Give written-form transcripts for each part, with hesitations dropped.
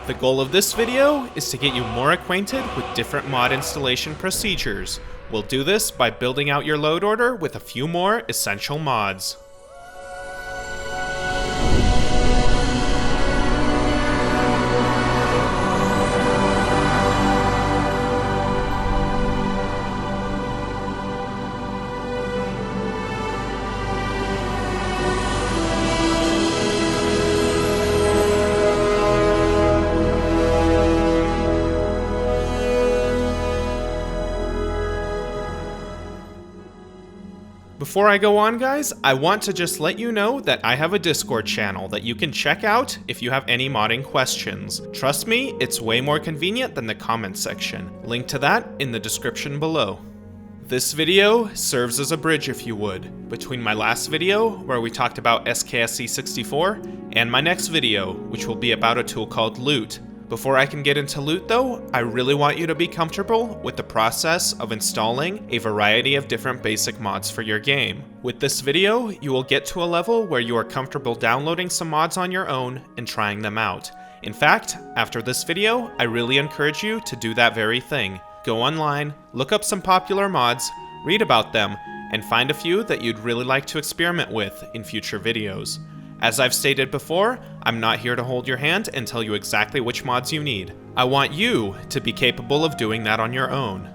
The goal of this video is to get you more acquainted with different mod installation procedures. We'll do this by building out your load order with a few more essential mods. Before I go on, guys, I want to just let you know that I have a Discord channel that you can check out if you have any modding questions. Trust me, it's way more convenient than the comments section. Link to that in the description below. This video serves as a bridge, if you would, between my last video, where we talked about SKSE 64, and my next video, which will be about a tool called Loot. Before I can get into Loot though, I really want you to be comfortable with the process of installing a variety of different basic mods for your game. With this video, you will get to a level where you are comfortable downloading some mods on your own and trying them out. In fact, after this video, I really encourage you to do that very thing. Go online, look up some popular mods, read about them, and find a few that you'd really like to experiment with in future videos. As I've stated before, I'm not here to hold your hand and tell you exactly which mods you need. I want you to be capable of doing that on your own.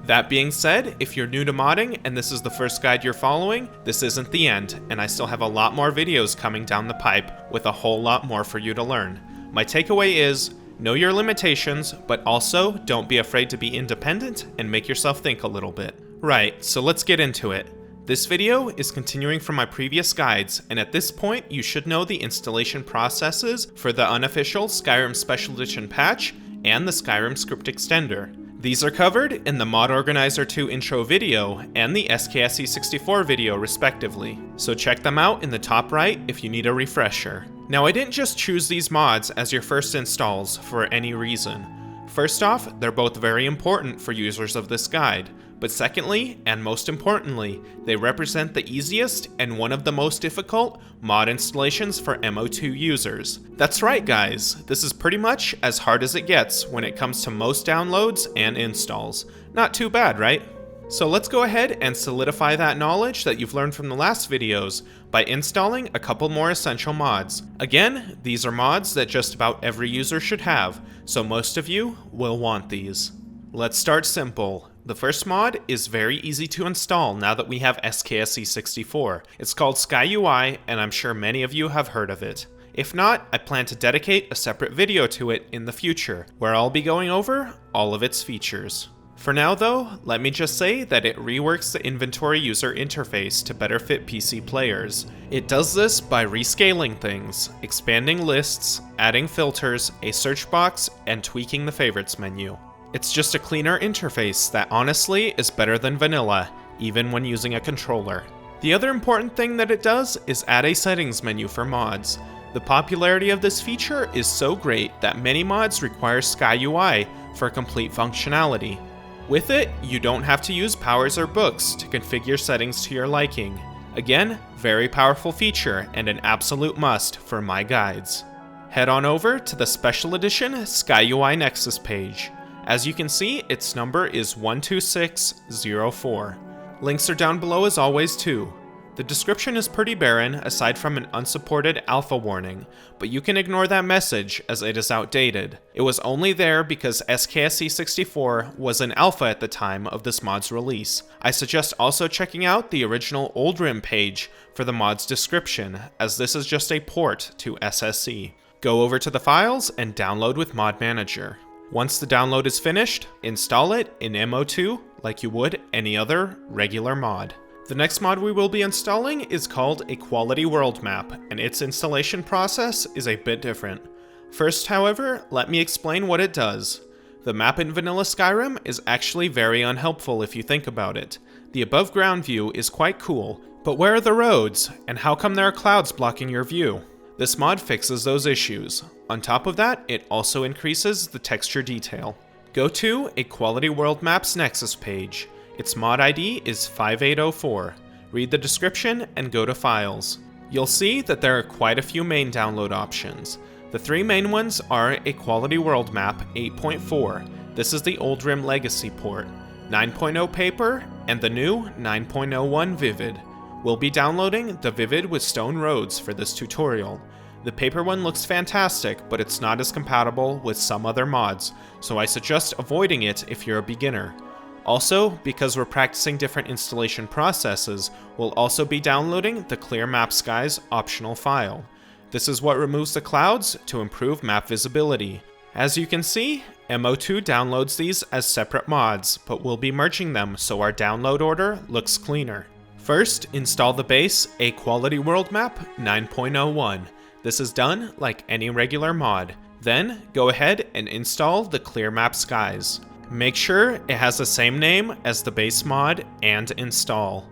That being said, if you're new to modding and this is the first guide you're following, this isn't the end, and I still have a lot more videos coming down the pipe with a whole lot more for you to learn. My takeaway is, know your limitations, but also don't be afraid to be independent and make yourself think a little bit. Right, so let's get into it. This video is continuing from my previous guides, and at this point you should know the installation processes for the unofficial Skyrim Special Edition patch and the Skyrim Script Extender. These are covered in the Mod Organizer 2 intro video and the SKSE 64 video respectively, so check them out in the top right if you need a refresher. Now, I didn't just choose these mods as your first installs for any reason. First off, they're both very important for users of this guide. But secondly, and most importantly, they represent the easiest and one of the most difficult mod installations for MO2 users. That's right, guys, this is pretty much as hard as it gets when it comes to most downloads and installs. Not too bad, right? So let's go ahead and solidify that knowledge that you've learned from the last videos by installing a couple more essential mods. Again, these are mods that just about every user should have, so most of you will want these. Let's start simple. The first mod is very easy to install now that we have SKSE 64. It's called SkyUI, and I'm sure many of you have heard of it. If not, I plan to dedicate a separate video to it in the future, where I'll be going over all of its features. For now though, let me just say that it reworks the inventory user interface to better fit PC players. It does this by rescaling things, expanding lists, adding filters, a search box, and tweaking the favorites menu. It's just a cleaner interface that honestly is better than vanilla, even when using a controller. The other important thing that it does is add a settings menu for mods. The popularity of this feature is so great that many mods require SkyUI for complete functionality. With it, you don't have to use powers or books to configure settings to your liking. Again, very powerful feature and an absolute must for my guides. Head on over to the Special Edition SkyUI Nexus page. As you can see, its number is 12604. Links are down below as always too. The description is pretty barren aside from an unsupported alpha warning, but you can ignore that message as it is outdated. It was only there because SKSE 64 was an alpha at the time of this mod's release. I suggest also checking out the original OldRim page for the mod's description, as this is just a port to SSE. Go over to the files and download with Mod Manager. Once the download is finished, install it in MO2 like you would any other regular mod. The next mod we will be installing is called a Quality World Map, and its installation process is a bit different. First, however, let me explain what it does. The map in vanilla Skyrim is actually very unhelpful if you think about it. The above ground view is quite cool, but where are the roads, and how come there are clouds blocking your view? This mod fixes those issues. On top of that, it also increases the texture detail. Go to a Quality World Maps Nexus page. Its mod ID is 5804. Read the description and go to Files. You'll see that there are quite a few main download options. The three main ones are a Quality World Map 8.4, this is the Old Rim Legacy port, 9.0 Paper, and the new 9.01 Vivid. We'll be downloading the Vivid with stone roads for this tutorial. The paper one looks fantastic, but it's not as compatible with some other mods, so I suggest avoiding it if you're a beginner. Also, because we're practicing different installation processes, we'll also be downloading the Clear Map Skies optional file. This is what removes the clouds to improve map visibility. As you can see, MO2 downloads these as separate mods, but we'll be merging them so our download order looks cleaner. First, install the base A Quality World Map 9.01. This is done like any regular mod. Then, go ahead and install the Clear Map Skies. Make sure it has the same name as the base mod and install.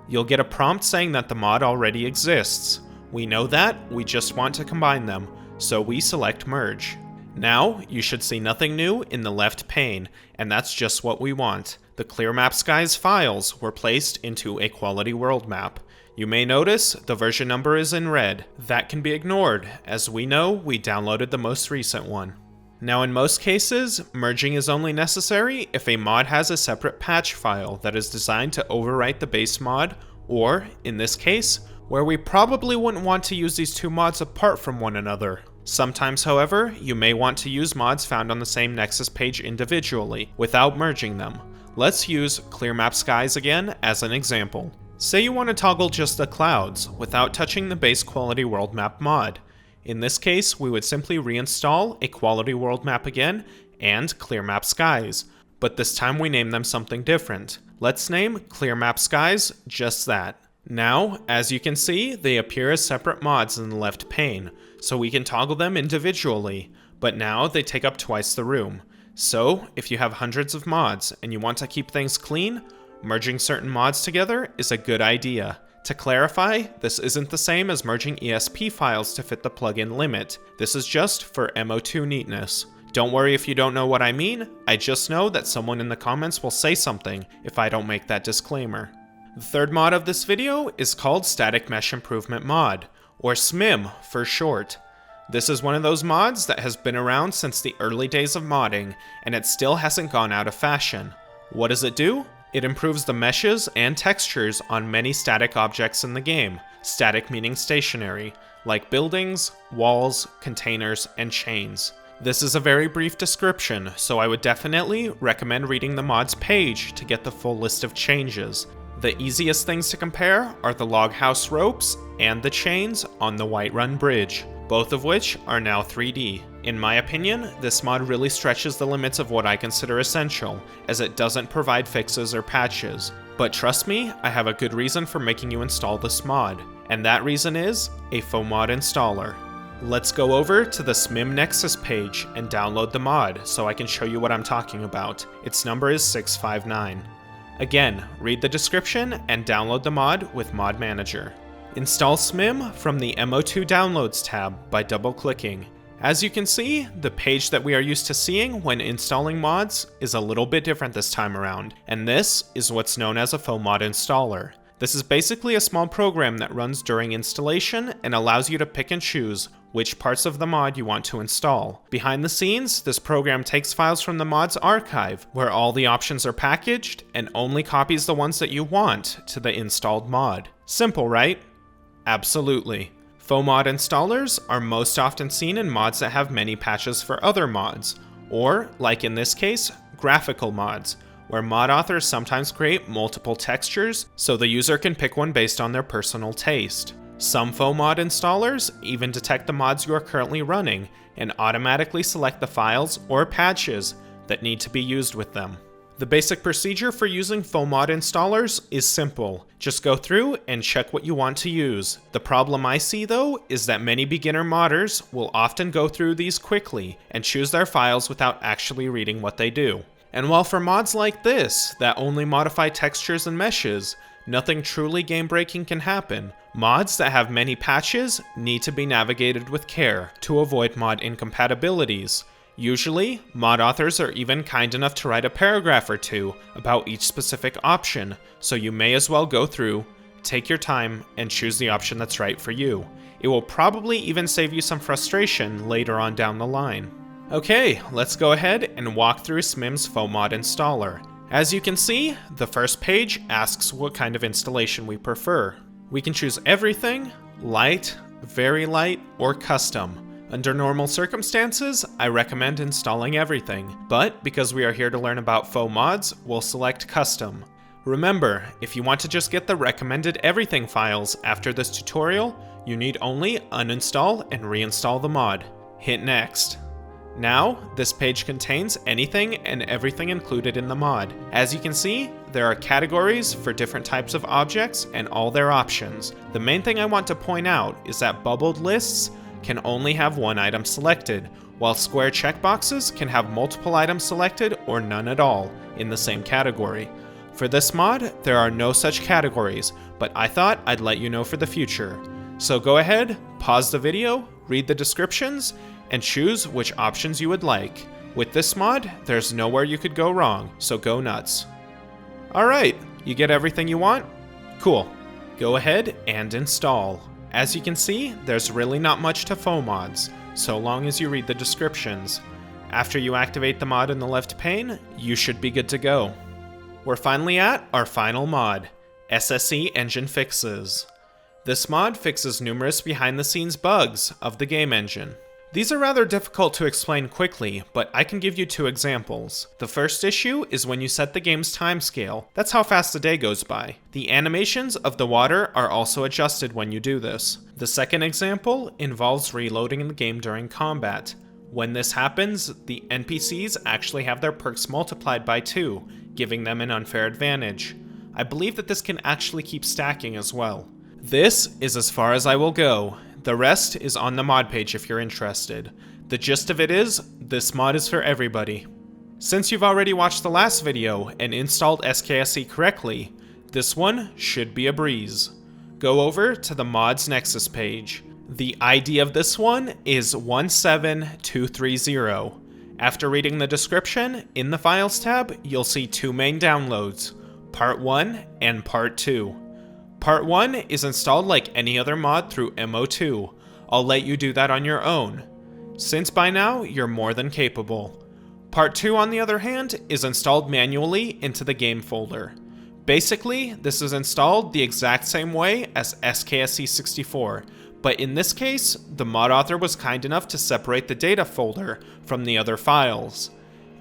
You'll get a prompt saying that the mod already exists. We know that, we just want to combine them, so we select Merge. Now, you should see nothing new in the left pane, and that's just what we want. The Clear Map Skies files were placed into a Quality World Map. You may notice the version number is in red. That can be ignored, as we know we downloaded the most recent one. Now in most cases, merging is only necessary if a mod has a separate patch file that is designed to overwrite the base mod, or, in this case, where we probably wouldn't want to use these two mods apart from one another. Sometimes, however, you may want to use mods found on the same Nexus page individually, without merging them. Let's use Clear Map Skies again as an example. Say you want to toggle just the clouds, without touching the base Quality World Map mod. In this case, we would simply reinstall a Quality World Map again, and Clear Map Skies, but this time we name them something different. Let's name Clear Map Skies just that. Now, as you can see, they appear as separate mods in the left pane, so we can toggle them individually, but now they take up twice the room. So, if you have hundreds of mods and you want to keep things clean, merging certain mods together is a good idea. To clarify, this isn't the same as merging ESP files to fit the plugin limit. This is just for MO2 neatness. Don't worry if you don't know what I mean, I just know that someone in the comments will say something if I don't make that disclaimer. The third mod of this video is called Static Mesh Improvement Mod, or SMIM for short. This is one of those mods that has been around since the early days of modding, and it still hasn't gone out of fashion. What does it do? It improves the meshes and textures on many static objects in the game, static meaning stationary, like buildings, walls, containers, and chains. This is a very brief description, so I would definitely recommend reading the mod's page to get the full list of changes. The easiest things to compare are the log house ropes and the chains on the Whiterun Bridge, both of which are now 3D. In my opinion, this mod really stretches the limits of what I consider essential, as it doesn't provide fixes or patches. But trust me, I have a good reason for making you install this mod, and that reason is a FOMod installer. Let's go over to the SMIM Nexus page and download the mod so I can show you what I'm talking about. Its number is 659. Again, read the description and download the mod with Mod Manager. Install SMIM from the MO2 Downloads tab by double-clicking. As you can see, the page that we are used to seeing when installing mods is a little bit different this time around, and this is what's known as a FOMod installer. This is basically a small program that runs during installation and allows you to pick and choose which parts of the mod you want to install. Behind the scenes, this program takes files from the mod's archive, where all the options are packaged, and only copies the ones that you want to the installed mod. Simple, right? Absolutely. FOMod installers are most often seen in mods that have many patches for other mods, or, like in this case, graphical mods, where mod authors sometimes create multiple textures so the user can pick one based on their personal taste. Some FOMod installers even detect the mods you are currently running and automatically select the files or patches that need to be used with them. The basic procedure for using FOMod installers is simple. Just go through and check what you want to use. The problem I see though is that many beginner modders will often go through these quickly and choose their files without actually reading what they do. And while for mods like this that only modify textures and meshes, nothing truly game-breaking can happen, mods that have many patches need to be navigated with care to avoid mod incompatibilities. Usually, mod authors are even kind enough to write a paragraph or two about each specific option, so you may as well go through, take your time, and choose the option that's right for you. It will probably even save you some frustration later on down the line. Okay, let's go ahead and walk through SMIM's FOMod installer. As you can see, the first page asks what kind of installation we prefer. We can choose everything, light, very light, or custom. Under normal circumstances, I recommend installing everything, but because we are here to learn about faux mods, we'll select custom. Remember, if you want to just get the recommended everything files after this tutorial, you need only uninstall and reinstall the mod. Hit next. Now, this page contains anything and everything included in the mod. As you can see, there are categories for different types of objects and all their options. The main thing I want to point out is that bubbled lists can only have one item selected, while square checkboxes can have multiple items selected or none at all in the same category. For this mod, there are no such categories, but I thought I'd let you know for the future. So go ahead, pause the video, read the descriptions, and choose which options you would like. With this mod, there's nowhere you could go wrong, so go nuts. Alright, you get everything you want? Cool. Go ahead and install. As you can see, there's really not much to faux mods, so long as you read the descriptions. After you activate the mod in the left pane, you should be good to go. We're finally at our final mod, SSE Engine Fixes. This mod fixes numerous behind-the-scenes bugs of the game engine. These are rather difficult to explain quickly, but I can give you two examples. The first issue is when you set the game's timescale. That's how fast the day goes by. The animations of the water are also adjusted when you do this. The second example involves reloading the game during combat. When this happens, the NPCs actually have their perks multiplied by 2, giving them an unfair advantage. I believe that this can actually keep stacking as well. This is as far as I will go. The rest is on the mod page if you're interested. The gist of it is, this mod is for everybody. Since you've already watched the last video and installed SKSE correctly, this one should be a breeze. Go over to the Mods Nexus page. The ID of this one is 17230. After reading the description, in the Files tab, you'll see two main downloads, Part 1 and Part 2. Part 1 is installed like any other mod through MO2. I'll let you do that on your own, since by now you're more than capable. Part 2, on the other hand, is installed manually into the game folder. Basically, this is installed the exact same way as SKSE 64, but in this case, the mod author was kind enough to separate the data folder from the other files.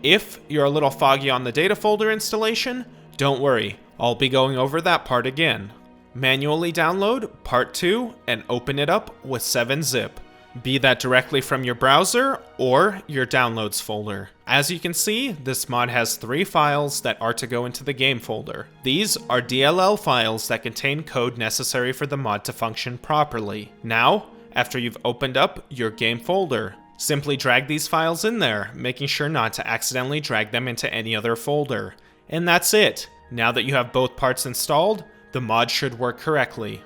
If you're a little foggy on the data folder installation, don't worry, I'll be going over that part again. Manually download Part 2 and open it up with 7-zip, be that directly from your browser or your downloads folder. As you can see, this mod has 3 files that are to go into the game folder. These are DLL files that contain code necessary for the mod to function properly. Now, after you've opened up your game folder, simply drag these files in there, making sure not to accidentally drag them into any other folder. And that's it. Now that you have both parts installed, the mod should work correctly.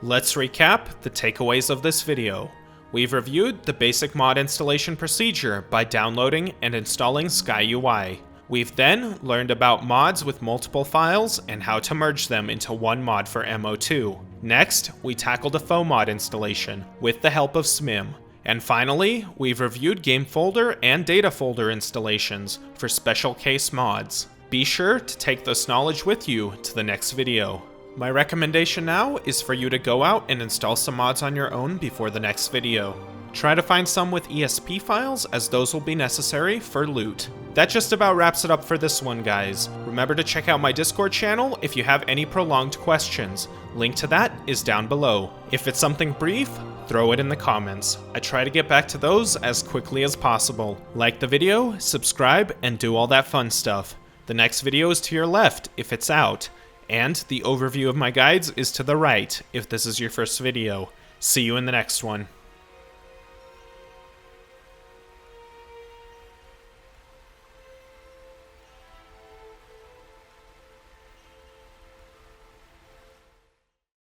Let's recap the takeaways of this video. We've reviewed the basic mod installation procedure by downloading and installing SkyUI. We've then learned about mods with multiple files and how to merge them into one mod for MO2. Next, we tackled a faux mod installation with the help of SMIM. And finally, we've reviewed game folder and data folder installations for special case mods. Be sure to take this knowledge with you to the next video. My recommendation now is for you to go out and install some mods on your own before the next video. Try to find some with ESP files, as those will be necessary for loot. That just about wraps it up for this one, guys. Remember to check out my Discord channel if you have any prolonged questions. Link to that is down below. If it's something brief, throw it in the comments. I try to get back to those as quickly as possible. Like the video, subscribe, and do all that fun stuff. The next video is to your left if it's out, and the overview of my guides is to the right if this is your first video. See you in the next one.